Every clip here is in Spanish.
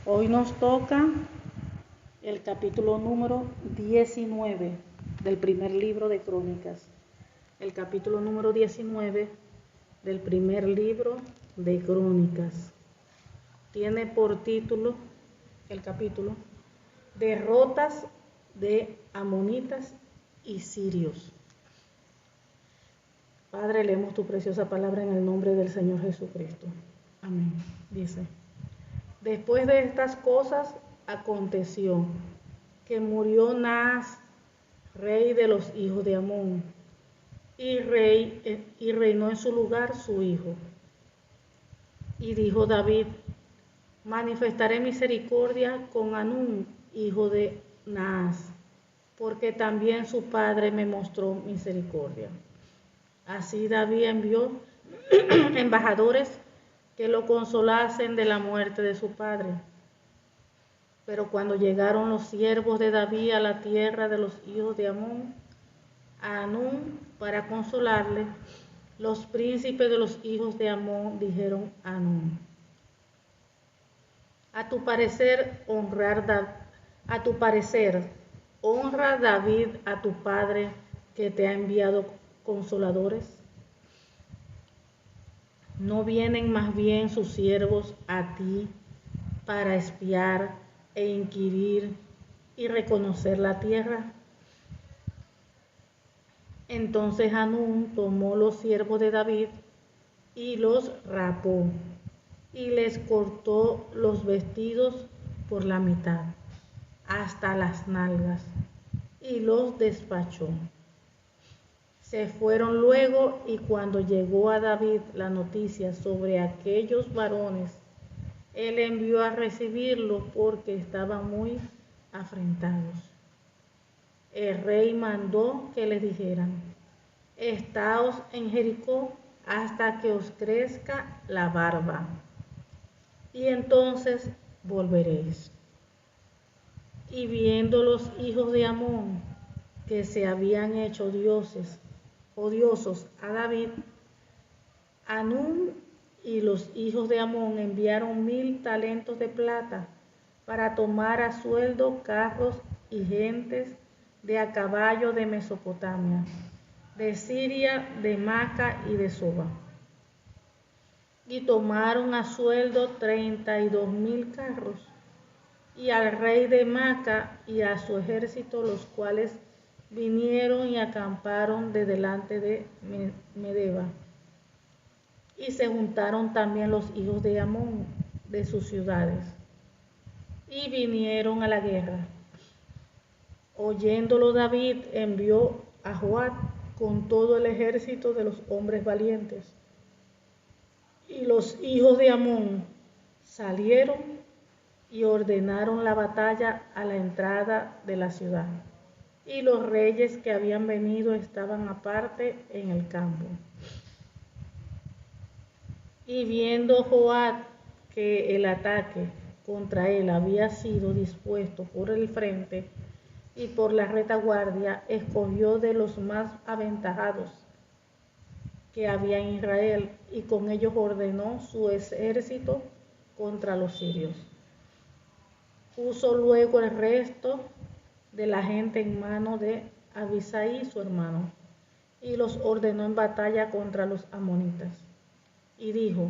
Hoy nos toca el capítulo número 19 del primer libro de Crónicas. El capítulo número 19 del primer libro de Crónicas. Tiene por título el capítulo Derrotas de amonitas y sirios. Padre, leemos tu preciosa palabra en el nombre del Señor Jesucristo. Amén. Dice: después de estas cosas aconteció que murió Naas, rey de los hijos de Amón, y reinó en su lugar su hijo. Y dijo David: manifestaré misericordia con Hanún, hijo de Naas, porque también su padre me mostró misericordia. Así David envió embajadores que lo consolasen de la muerte de su padre. Pero cuando llegaron los siervos de David a la tierra de los hijos de Amón, a Hanún, para consolarle, los príncipes de los hijos de Amón dijeron a Hanún: a tu parecer honra David a tu padre, que te ha enviado consoladores. ¿No vienen más bien sus siervos a ti para espiar e inquirir y reconocer la tierra? Entonces Hanún tomó los siervos de David y los rapó, y les cortó los vestidos por la mitad, hasta las nalgas, y los despachó. Se fueron luego, y cuando llegó a David la noticia sobre aquellos varones, él envió a recibirlos porque estaban muy afrentados. El rey mandó que les dijeran: estaos en Jericó hasta que os crezca la barba, y entonces volveréis. Y viendo los hijos de Amón que se habían hecho odiosos a David, Hanún y los hijos de Amón enviaron 1000 talentos de plata para tomar a sueldo carros y gentes de a caballo de Mesopotamia, de Siria, de Maca y de Soba. Y tomaron a sueldo 32,000 carros, y al rey de Maca y a su ejército, los cuales vinieron y acamparon de delante de Medeba. Y se juntaron también los hijos de Amón de sus ciudades, y vinieron a la guerra. Oyéndolo David, envió a Joab con todo el ejército de los hombres valientes. Y los hijos de Amón salieron y ordenaron la batalla a la entrada de la ciudad. Y los reyes que habían venido estaban aparte en el campo. Y viendo Joab que el ataque contra él había sido dispuesto por el frente y por la retaguardia, escogió de los más aventajados que había en Israel, y con ellos ordenó su ejército contra los sirios. Puso luego el resto de la gente en mano de Abisai su hermano, y los ordenó en batalla contra los amonitas. Y dijo: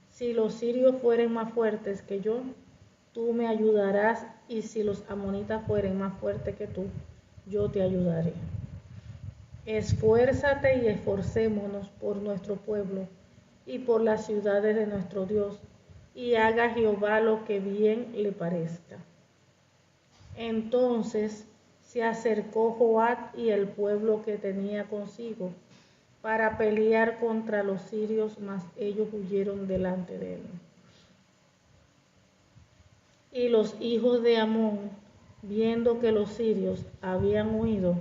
si los sirios fueren más fuertes que yo, tú me ayudarás, y si los amonitas fueren más fuertes que tú, yo te ayudaré. Esfuérzate y esforcémonos por nuestro pueblo y por las ciudades de nuestro Dios, y haga Jehová lo que bien le parezca. Entonces se acercó Joab y el pueblo que tenía consigo para pelear contra los sirios, mas ellos huyeron delante de él. Y los hijos de Amón, viendo que los sirios habían huido,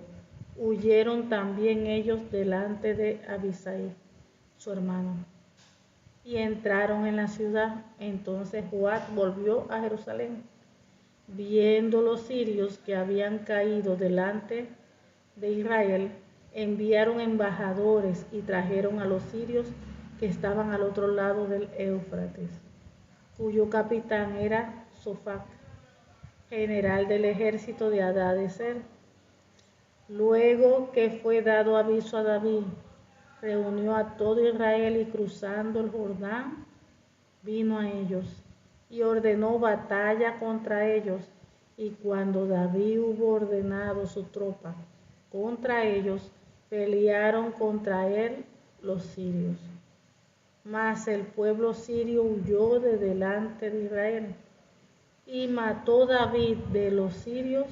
huyeron también ellos delante de Abisai su hermano, y entraron en la ciudad. Entonces Joab volvió a Jerusalén. Viendo los sirios que habían caído delante de Israel, enviaron embajadores y trajeron a los sirios que estaban al otro lado del Éufrates, cuyo capitán era Sofac, general del ejército de Hadadezer. Luego que fue dado aviso a David, reunió a todo Israel y cruzando el Jordán, vino a ellos y ordenó batalla contra ellos. Y cuando David hubo ordenado su tropa contra ellos, pelearon contra él los sirios. Mas el pueblo sirio huyó de delante de Israel, y mató David de los sirios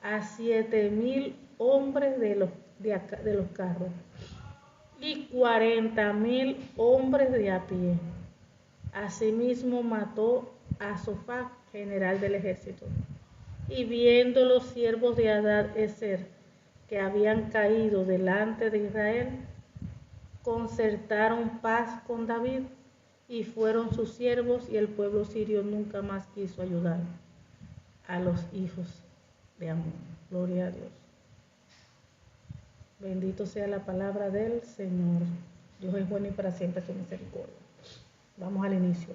a 7,000 hombres de los carros y 40,000 hombres de a pie. Asimismo mató a Sofac, general del ejército. Y viendo los siervos de Hadadezer que habían caído delante de Israel, concertaron paz con David y fueron sus siervos, y el pueblo sirio nunca más quiso ayudar a los hijos de Amón. Gloria a Dios. Bendito sea la palabra del Señor. Dios es bueno y para siempre su misericordia. Vamos al inicio.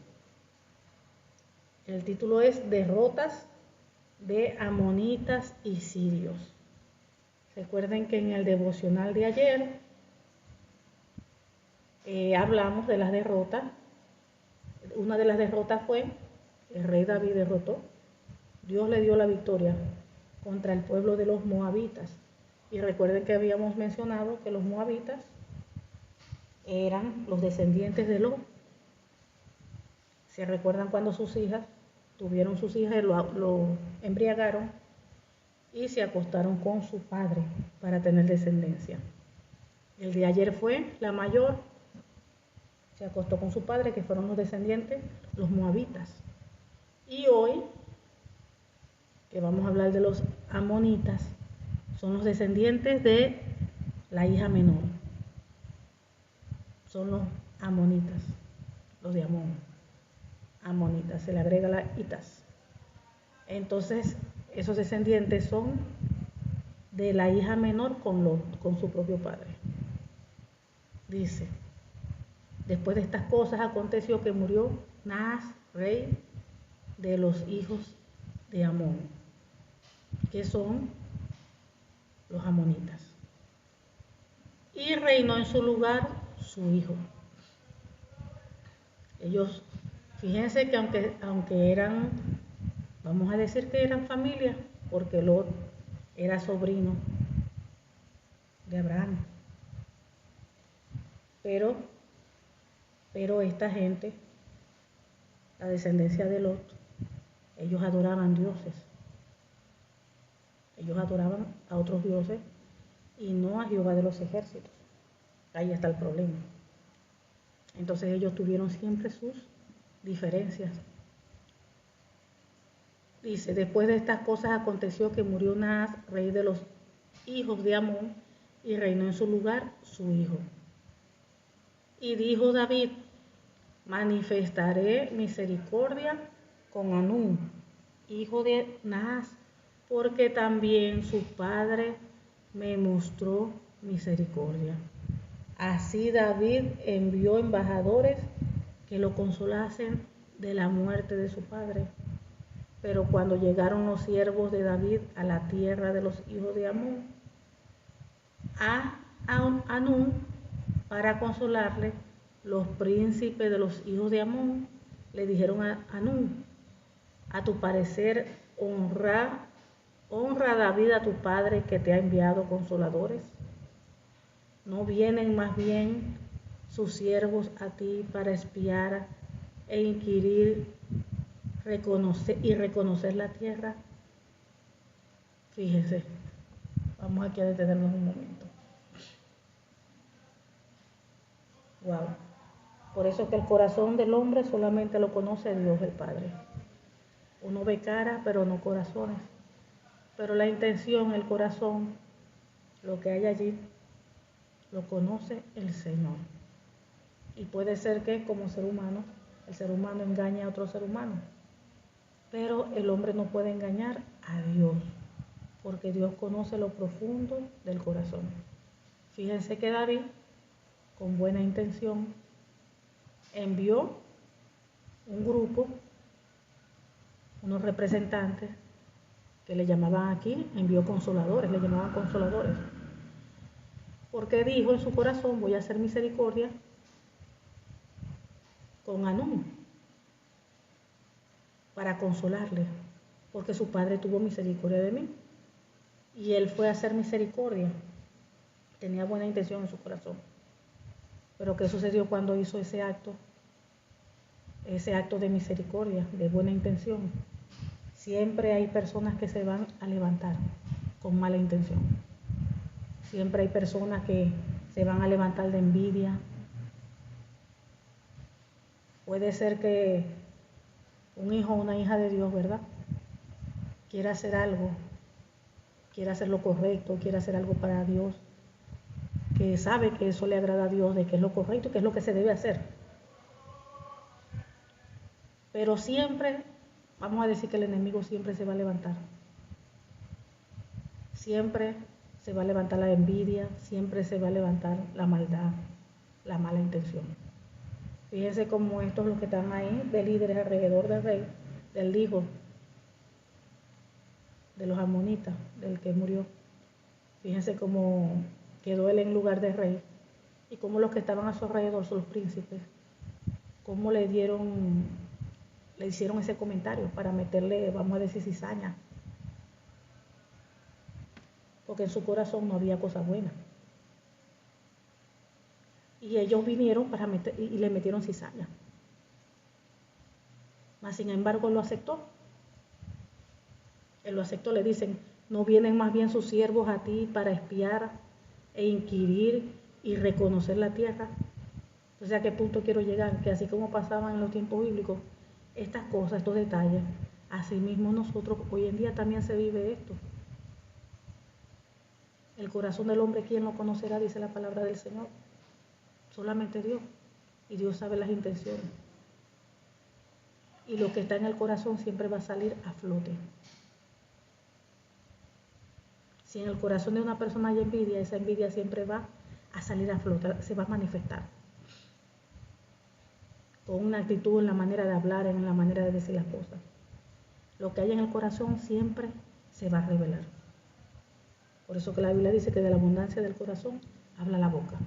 El título es Derrotas de amonitas y sirios. Recuerden que en el devocional de ayer hablamos de las derrotas. Una de las derrotas fue el rey David derrotó. Dios le dio la victoria contra el pueblo de los moabitas. Y recuerden que habíamos mencionado que los moabitas eran los descendientes de Lot. ¿Se recuerdan cuando sus hijas tuvieron sus hijas y lo embriagaron y se acostaron con su padre para tener descendencia? El de ayer fue la mayor, se acostó con su padre, que fueron los descendientes, los moabitas. Y hoy, que vamos a hablar de los amonitas, son los descendientes de la hija menor. Son los amonitas, los de Amón. Amonitas, se le agrega la itas. Entonces, esos descendientes son de la hija menor con su propio padre. Dice, después de estas cosas aconteció que murió Naas, rey de los hijos de Amón, que son los amonitas, y reinó en su lugar su hijo. Ellos, fíjense que aunque eran, vamos a decir que eran familia, porque Lot era sobrino de Abraham, pero esta gente, la descendencia de Lot, ellos adoraban dioses. Ellos adoraban a otros dioses y no a Jehová de los ejércitos. Ahí está el problema. Entonces ellos tuvieron siempre sus diferencias. Dice, después de estas cosas aconteció que murió Naas, rey de los hijos de Amón, y reinó en su lugar su hijo. Y dijo David, manifestaré misericordia con Anún, hijo de Naas, porque también su padre me mostró misericordia. Así David envió embajadores que lo consolasen de la muerte de su padre. Pero cuando llegaron los siervos de David a la tierra de los hijos de Amón, a Anún, para consolarle, los príncipes de los hijos de Amón le dijeron a Anún, a tu parecer honra David a tu padre, que te ha enviado consoladores. ¿No vienen más bien sus siervos a ti para espiar e inquirir reconocer la tierra? Fíjense, vamos aquí a detenernos un momento. Wow. Por eso es que el corazón del hombre solamente lo conoce Dios el Padre. Uno ve cara, pero no corazones. Pero la intención, el corazón, lo que hay allí, lo conoce el Señor. Y puede ser que como ser humano, el ser humano engañe a otro ser humano. Pero el hombre no puede engañar a Dios, porque Dios conoce lo profundo del corazón. Fíjense que David, con buena intención, envió un grupo unos representantes que le llamaban aquí, envió consoladores, le llamaban consoladores. Porque dijo en su corazón, voy a hacer misericordia con Anún para consolarle, porque su padre tuvo misericordia de mí. Y él fue a hacer misericordia. Tenía buena intención en su corazón. Pero ¿qué sucedió cuando hizo ese acto? Ese acto de misericordia, de buena intención. Siempre hay personas que se van a levantar con mala intención. Siempre hay personas que se van a levantar de envidia. Puede ser que un hijo o una hija de Dios, ¿verdad?, quiera hacer algo, quiera hacer lo correcto, quiera hacer algo para Dios, que sabe que eso le agrada a Dios, de que es lo correcto y que es lo que se debe hacer. Pero siempre, vamos a decir que el enemigo siempre se va a levantar. Siempre se va a levantar la envidia, siempre se va a levantar la maldad, la mala intención. Fíjense cómo estos los que están ahí de líderes alrededor del rey, del hijo de los amonitas, del que murió. Fíjense cómo quedó él en lugar de rey y cómo los que estaban a su alrededor son los príncipes, cómo le hicieron ese comentario para meterle, vamos a decir, cizaña, porque en su corazón no había cosa buena. Y ellos vinieron para y le metieron cizaña. Mas sin embargo lo aceptó. Él lo aceptó, le dicen, ¿no vienen más bien sus siervos a ti para espiar e inquirir y reconocer la tierra? Entonces, ¿a qué punto quiero llegar? Que así como pasaban en los tiempos bíblicos, estas cosas, estos detalles, así mismo nosotros hoy en día también se vive esto. El corazón del hombre, ¿quién lo conocerá?, dice la palabra del Señor. Solamente Dios. Y Dios sabe las intenciones. Y lo que está en el corazón siempre va a salir a flote. Si en el corazón de una persona hay envidia, esa envidia siempre va a salir a flote, se va a manifestar. Con una actitud, en la manera de hablar, en la manera de decir las cosas. Lo que hay en el corazón siempre se va a revelar. Por eso que la Biblia dice que de la abundancia del corazón habla la boca.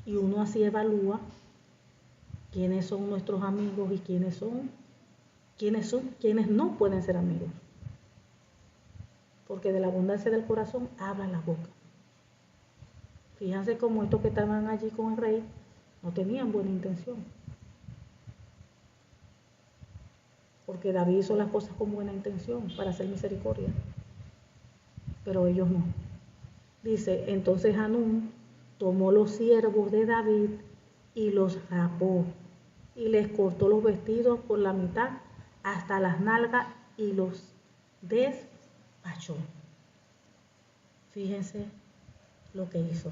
Y uno así evalúa quiénes son nuestros amigos y quiénes no pueden ser amigos. Porque de la abundancia del corazón habla la boca. Fíjense cómo estos que estaban allí con el rey no tenían buena intención. Porque David hizo las cosas con buena intención para hacer misericordia. Pero ellos no. Dice, entonces Hanún tomó los siervos de David y los rapó y les cortó los vestidos por la mitad hasta las nalgas y los despachó. Fíjense lo que hizo.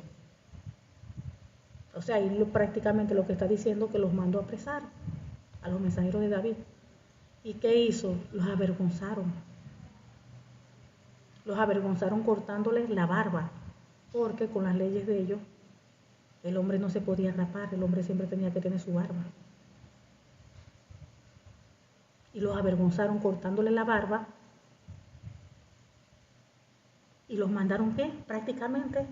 O sea, ahí prácticamente lo que está diciendo, que los mandó a apresar a los mensajeros de David. ¿Y qué hizo? Los avergonzaron. Los avergonzaron cortándoles la barba, porque con las leyes de ellos el hombre no se podía rapar, el hombre siempre tenía que tener su barba. Y los avergonzaron cortándole la barba y los mandaron, ¿qué?, prácticamente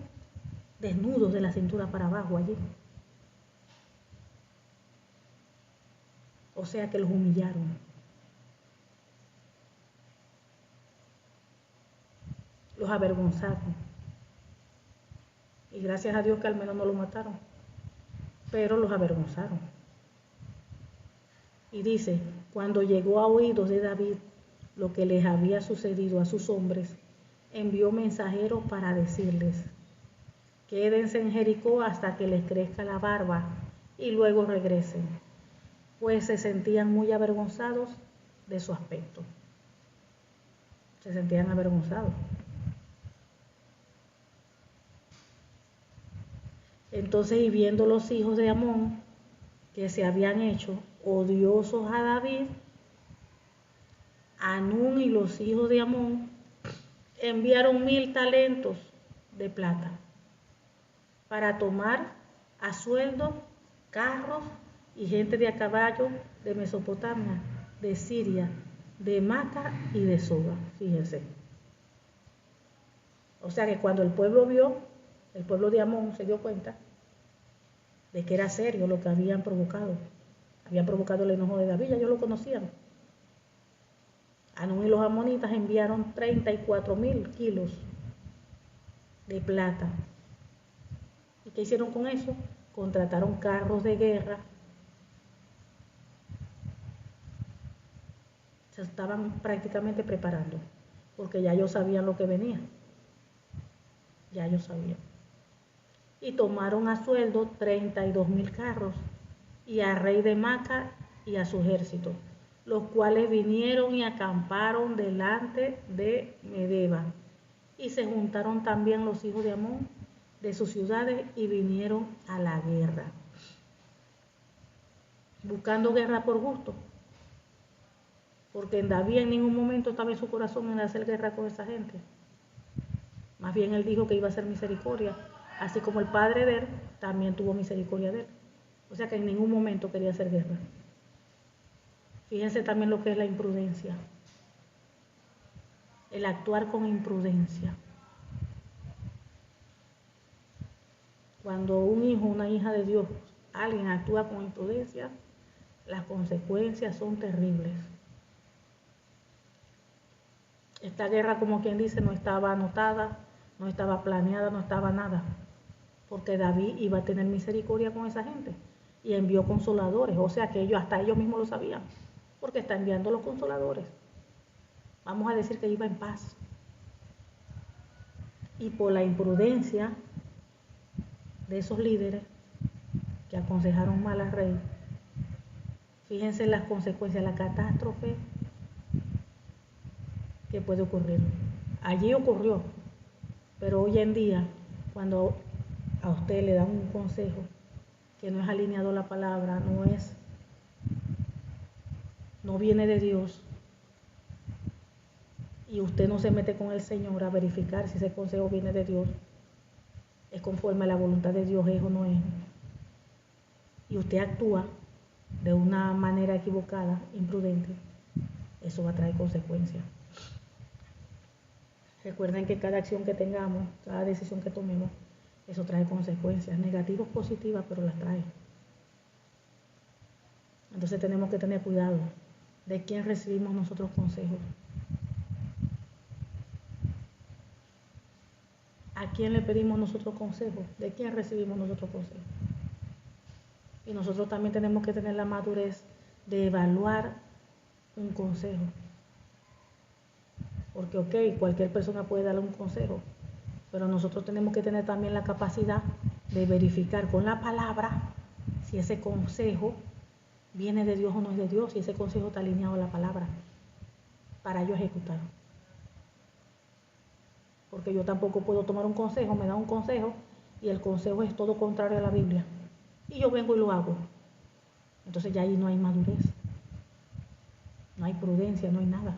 desnudos de la cintura para abajo allí. O sea que los humillaron. Los avergonzaron. Y gracias a Dios que al menos no los mataron, pero los avergonzaron. Y dice, cuando llegó a oídos de David lo que les había sucedido a sus hombres, envió mensajeros para decirles, quédense en Jericó hasta que les crezca la barba y luego regresen, pues se sentían muy avergonzados de su aspecto. Se sentían avergonzados. Entonces, y viendo los hijos de Amón que se habían hecho odiosos a David, Hanún y los hijos de Amón enviaron 1000 talentos de plata para tomar a sueldo carros y gente de a caballo de Mesopotamia, de Siria, de Maca y de Soba. Fíjense. O sea que cuando el pueblo vio, el pueblo de Amón se dio cuenta de que era serio lo que habían provocado el enojo de David, ya ellos lo conocían. Anún y los amonitas enviaron 34,000 kilos de plata. ¿Y qué hicieron con eso? Contrataron carros de guerra. Se estaban prácticamente preparando, porque ya ellos sabían lo que venía. Ya ellos sabían. Y tomaron a sueldo 32,000 carros y al rey de Maca y a su ejército, los cuales vinieron y acamparon delante de Medeba. Y se juntaron también los hijos de Amón de sus ciudades y vinieron a la guerra, buscando guerra por gusto, porque en David en ningún momento estaba en su corazón en hacer guerra con esa gente. Más bien él dijo que iba a hacer misericordia, así como el padre de él también tuvo misericordia de él. O sea que en ningún momento quería hacer guerra. Fíjense también lo que es la imprudencia, el actuar con imprudencia. Cuando un hijo, una hija de Dios, alguien actúa con imprudencia, las consecuencias son terribles. Esta guerra, como quien dice, no estaba anotada, no estaba planeada, no estaba nada, porque David iba a tener misericordia con esa gente y envió consoladores, o sea que hasta ellos mismos lo sabían, porque está enviando los consoladores. Vamos a decir que iba en paz. Y por la imprudencia de esos líderes que aconsejaron mal al rey, fíjense las consecuencias, la catástrofe que puede ocurrir. Allí ocurrió, pero hoy en día, cuando a usted le dan un consejo que no es alineado a la palabra, no viene de Dios, y usted no se mete con el Señor a verificar si ese consejo viene de Dios, es conforme a la voluntad de Dios, es o no es, y usted actúa de una manera equivocada, imprudente, eso va a traer consecuencias. Recuerden que cada acción que tengamos, cada decisión que tomemos, eso trae consecuencias, negativas, positivas, pero las trae. Entonces tenemos que tener cuidado de quién recibimos nosotros consejos. ¿A quién le pedimos nosotros consejos? ¿De quién recibimos nosotros consejos? Y nosotros también tenemos que tener la madurez de evaluar un consejo. Porque, ok, cualquier persona puede darle un consejo, pero nosotros tenemos que tener también la capacidad de verificar con la palabra si ese consejo viene de Dios o no es de Dios, si ese consejo está alineado a la palabra, para yo ejecutar. Porque yo tampoco puedo tomar un consejo, me da un consejo y el consejo es todo contrario a la Biblia. Y yo vengo y lo hago. Entonces ya ahí no hay madurez, no hay prudencia, no hay nada.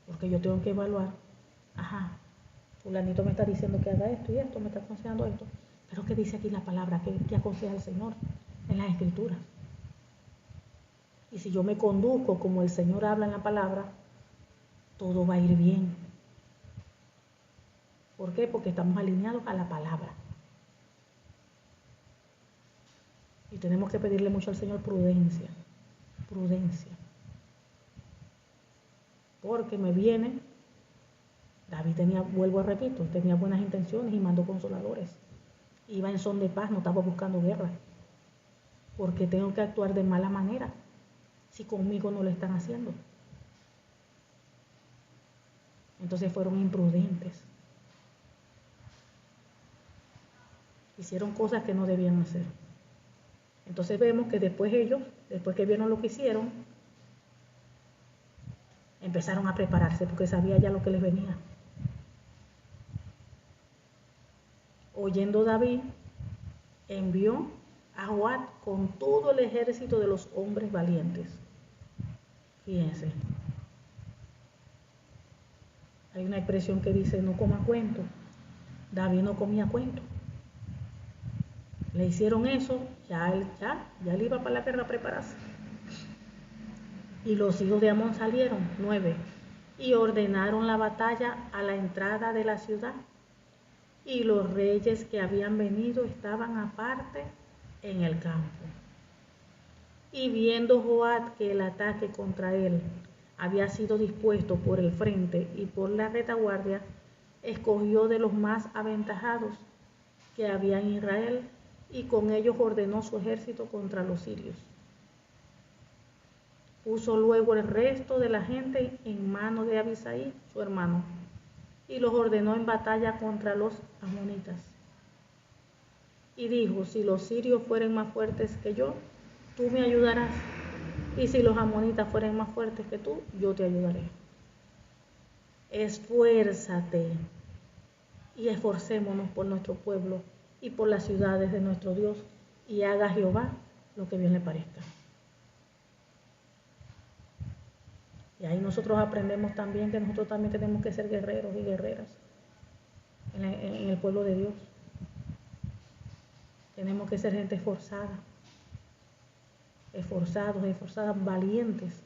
Porque yo tengo que evaluar, fulanito me está diciendo que haga esto y esto, me está aconsejando esto, pero ¿qué dice aquí la palabra? ¿Qué aconseja el Señor en las Escrituras? Y si yo me conduzco como el Señor habla en la palabra, todo va a ir bien. ¿Por qué? Porque estamos alineados a la palabra. Y tenemos que pedirle mucho al Señor prudencia. Porque David tenía buenas intenciones y mandó consoladores. Iba en son de paz, no estaba buscando guerra. Porque tengo que actuar de mala manera si conmigo no lo están haciendo? Entonces fueron imprudentes. Hicieron cosas que no debían hacer. Entonces vemos que después que vieron lo que hicieron, empezaron a prepararse porque sabía ya lo que les venía. Oyendo David, envió a Joab con todo el ejército de los hombres valientes. Fíjense. Hay una expresión que dice, no coma cuento. David no comía cuento. Le hicieron eso, ya él iba para la guerra a prepararse. Y los hijos de Amón salieron, 9, y ordenaron la batalla a la entrada de la ciudad. Y los reyes que habían venido estaban aparte en el campo. Y viendo Joab que el ataque contra él había sido dispuesto por el frente y por la retaguardia, escogió de los más aventajados que había en Israel, y con ellos ordenó su ejército contra los sirios. Puso luego el resto de la gente en manos de Abisai, su hermano, y los ordenó en batalla contra los amonitas. Y dijo: si los sirios fueren más fuertes que yo, tú me ayudarás, y si los amonitas fueren más fuertes que tú, yo te ayudaré. Esfuérzate y esforcémonos por nuestro pueblo y por las ciudades de nuestro Dios, y haga Jehová lo que bien le parezca. Y ahí nosotros aprendemos también que nosotros también tenemos que ser guerreros y guerreras en el pueblo de Dios. Tenemos que ser gente esforzada, esforzadas, valientes.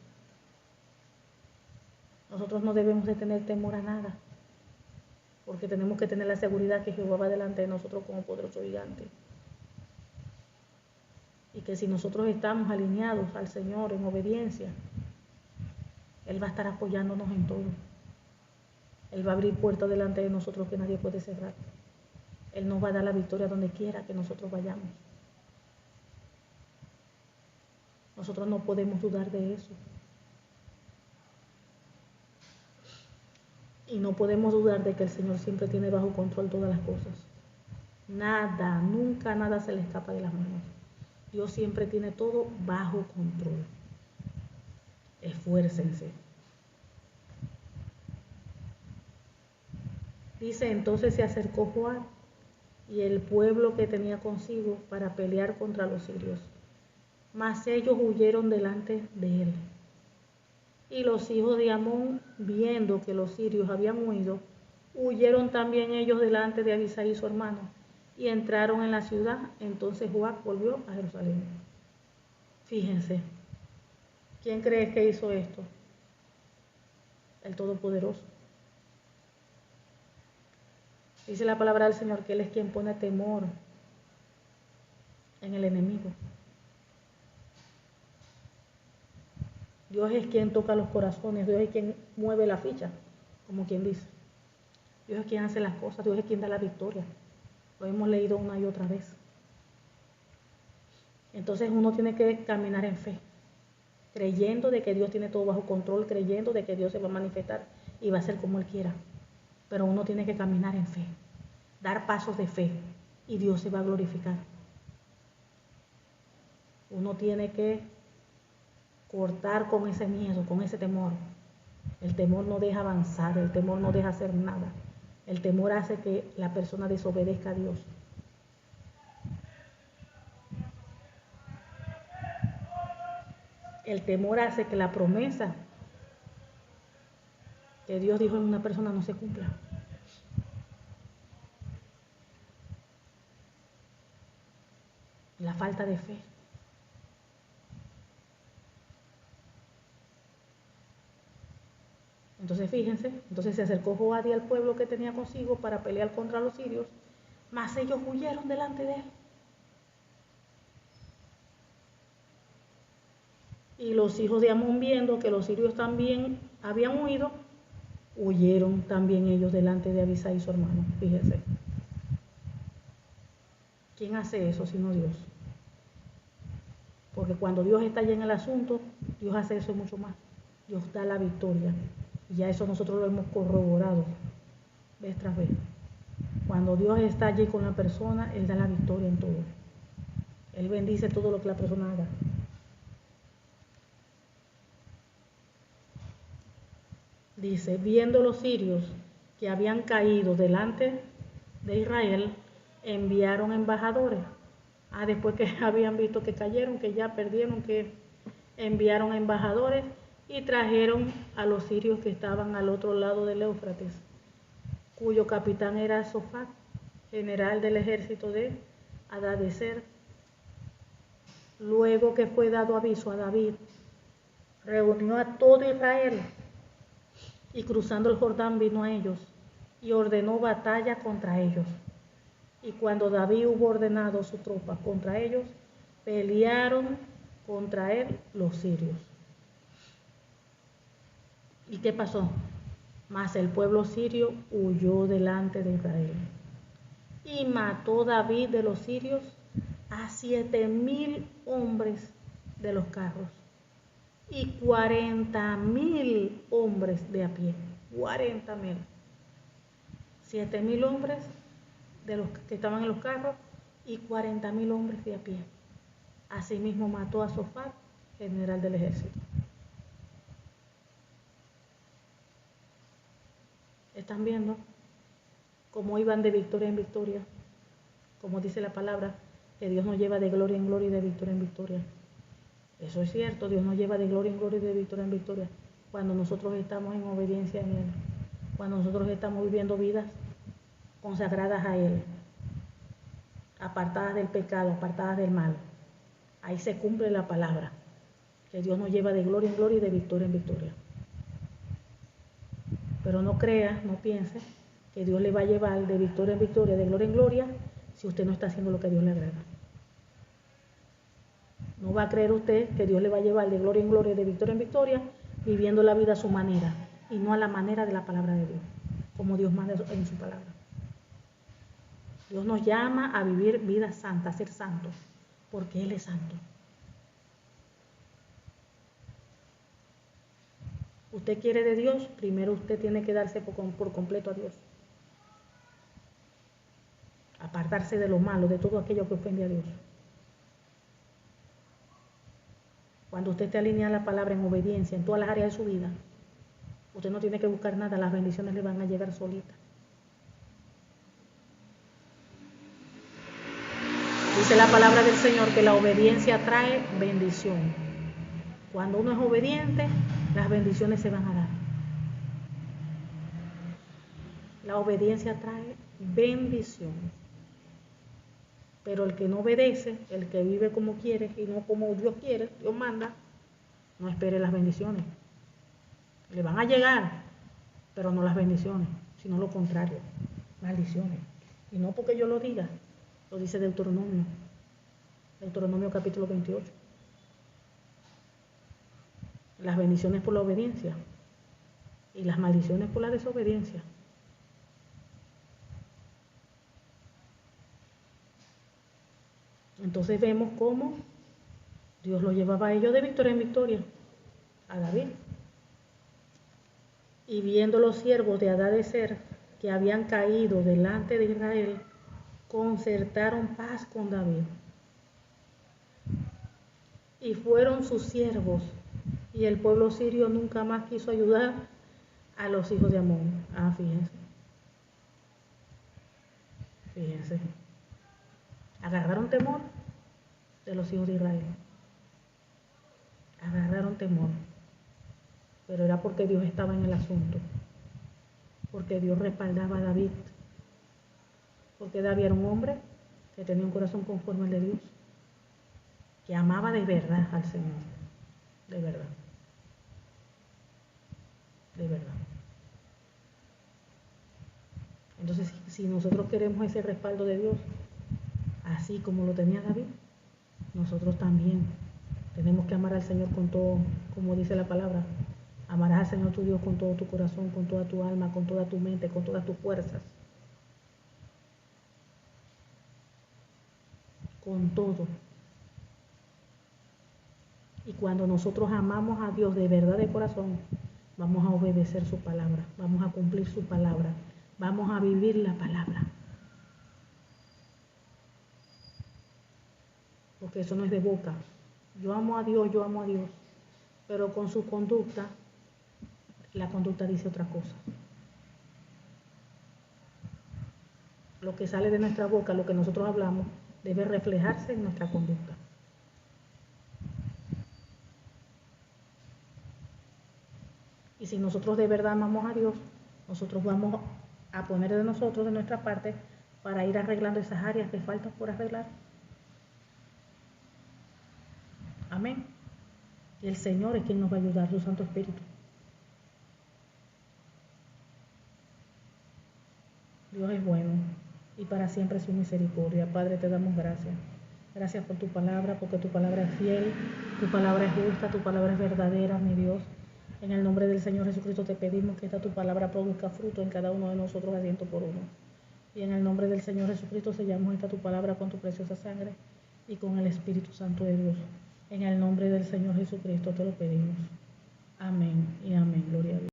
Nosotros no debemos de tener temor a nada, porque tenemos que tener la seguridad que Jehová va delante de nosotros como poderoso gigante. Y que si nosotros estamos alineados al Señor en obediencia, Él va a estar apoyándonos en todo. Él va a abrir puertas delante de nosotros que nadie puede cerrar. Él nos va a dar la victoria donde quiera que nosotros vayamos. Nosotros no podemos dudar de eso. Y no podemos dudar de que el Señor siempre tiene bajo control todas las cosas. Nada, nunca nada se le escapa de las manos. Dios siempre tiene todo bajo control. Esfuércense. Dice: entonces se acercó Joab y el pueblo que tenía consigo para pelear contra los sirios, mas ellos huyeron delante de él. Y los hijos de Amón, viendo que los sirios habían huido, huyeron también ellos delante de Abisai su hermano, y entraron en la ciudad. Entonces Joab volvió a Jerusalén. Fíjense, ¿quién cree que hizo esto? El Todopoderoso. Dice la palabra del Señor que Él es quien pone temor en el enemigo. Dios es quien toca los corazones, Dios es quien mueve la ficha, como quien dice. Dios es quien hace las cosas, Dios es quien da la victoria. Lo hemos leído una y otra vez. Entonces uno tiene que caminar en fe, creyendo de que Dios tiene todo bajo control, creyendo de que Dios se va a manifestar y va a ser como Él quiera. Pero uno tiene que caminar en fe, dar pasos de fe, y Dios se va a glorificar. Uno tiene que cortar con ese miedo, con ese temor. El temor no deja avanzar, el temor no deja hacer nada. El temor hace que la persona desobedezca a Dios. El temor hace que la promesa que Dios dijo en una persona no se cumpla. La falta de fe. Entonces fíjense, entonces se acercó Joab al pueblo que tenía consigo para pelear contra los sirios, mas ellos huyeron delante de él. Y los hijos de Amón, viendo que los sirios también habían huido, huyeron también ellos delante de Abisai su hermano. Fíjense. ¿Quién hace eso sino Dios? Porque cuando Dios está allí en el asunto, Dios hace eso mucho más. Dios da la victoria. Y ya eso nosotros lo hemos corroborado vez tras vez. Cuando Dios está allí con la persona, Él da la victoria en todo. Él bendice todo lo que la persona haga. Dice: viendo los sirios que habían caído delante de Israel, enviaron embajadores. Después que habían visto que cayeron, que ya perdieron, que enviaron embajadores y trajeron a los sirios que estaban al otro lado del Éufrates, cuyo capitán era Sofat, general del ejército de Hadadezer, luego que fue dado aviso a David, reunió a todo Israel y cruzando el Jordán vino a ellos y ordenó batalla contra ellos. Y cuando David hubo ordenado su tropa contra ellos, pelearon contra él los sirios. ¿Y qué pasó? Mas el pueblo sirio huyó delante de Israel. Y mató David de los sirios a 7,000 hombres de los carros y 40,000 hombres de a pie. 40,000. 7,000 hombres de los que estaban en los carros y 40,000 hombres de a pie. Asimismo mató a Sofat, general del ejército. ¿Están viendo cómo iban de victoria en victoria? Como dice la palabra, que Dios nos lleva de gloria en gloria y de victoria en victoria. Eso es cierto, Dios nos lleva de gloria en gloria y de victoria en victoria cuando nosotros estamos en obediencia en Él, cuando nosotros estamos viviendo vidas consagradas a Él, apartadas del pecado, apartadas del mal. Ahí se cumple la palabra, que Dios nos lleva de gloria en gloria y de victoria en victoria. Pero no crea, no piense que Dios le va a llevar de victoria en victoria, de gloria en gloria, si usted no está haciendo lo que a Dios le agrada. No va a creer usted que Dios le va a llevar de gloria en gloria, de victoria en victoria, viviendo la vida a su manera y no a la manera de la palabra de Dios, como Dios manda en su palabra. Dios nos llama a vivir vida santa, a ser santos, porque Él es santo. Usted quiere de Dios, primero usted tiene que darse por completo a Dios. Apartarse de lo malo, de todo aquello que ofende a Dios. Cuando usted te alinea a la palabra en obediencia en todas las áreas de su vida, usted no tiene que buscar nada, las bendiciones le van a llegar solitas. Dice la palabra del Señor que la obediencia trae bendición. Cuando uno es obediente, las bendiciones se van a dar. La obediencia trae bendición. Pero el que no obedece, el que vive como quiere y no como Dios quiere, Dios manda, no espere las bendiciones. Le van a llegar, pero no las bendiciones, sino lo contrario, maldiciones. Y no porque yo lo diga, lo dice Deuteronomio capítulo 28. Las bendiciones por la obediencia y las maldiciones por la desobediencia. Entonces vemos cómo Dios lo llevaba a ellos de victoria en victoria, a David. Y viendo los siervos de Hadadezer que habían caído delante de Israel, concertaron paz con David. Y fueron sus siervos, y el pueblo sirio nunca más quiso ayudar a los hijos de Amón. Fíjense. Fíjense. Agarraron temor de los hijos de Israel. Agarraron temor. Pero era porque Dios estaba en el asunto. Porque Dios respaldaba a David. Porque David era un hombre que tenía un corazón conforme al de Dios. Que amaba de verdad al Señor. De verdad. De verdad. Entonces, si nosotros queremos ese respaldo de Dios, así como lo tenía David, nosotros también tenemos que amar al Señor con todo, como dice la palabra. Amarás al Señor tu Dios con todo tu corazón, con toda tu alma, con toda tu mente, con todas tus fuerzas. Con todo. Y cuando nosotros amamos a Dios de verdad de corazón, vamos a obedecer su palabra, vamos a cumplir su palabra, vamos a vivir la palabra. Porque eso no es de boca. Yo amo a Dios, pero con su conducta, la conducta dice otra cosa. Lo que sale de nuestra boca, lo que nosotros hablamos, debe reflejarse en nuestra conducta. Y si nosotros de verdad amamos a Dios, nosotros vamos a poner de nosotros, de nuestra parte, para ir arreglando esas áreas que faltan por arreglar. Amén. Y el Señor es quien nos va a ayudar, su Santo Espíritu. Dios es bueno y para siempre es su misericordia. Padre, te damos gracias. Gracias por tu palabra, porque tu palabra es fiel, tu palabra es justa, tu palabra es verdadera, mi Dios. En el nombre del Señor Jesucristo te pedimos que esta tu palabra produzca fruto en cada uno de nosotros a 100 por uno. Y en el nombre del Señor Jesucristo sellamos esta tu palabra con tu preciosa sangre y con el Espíritu Santo de Dios. En el nombre del Señor Jesucristo te lo pedimos. Amén y amén. Gloria a Dios.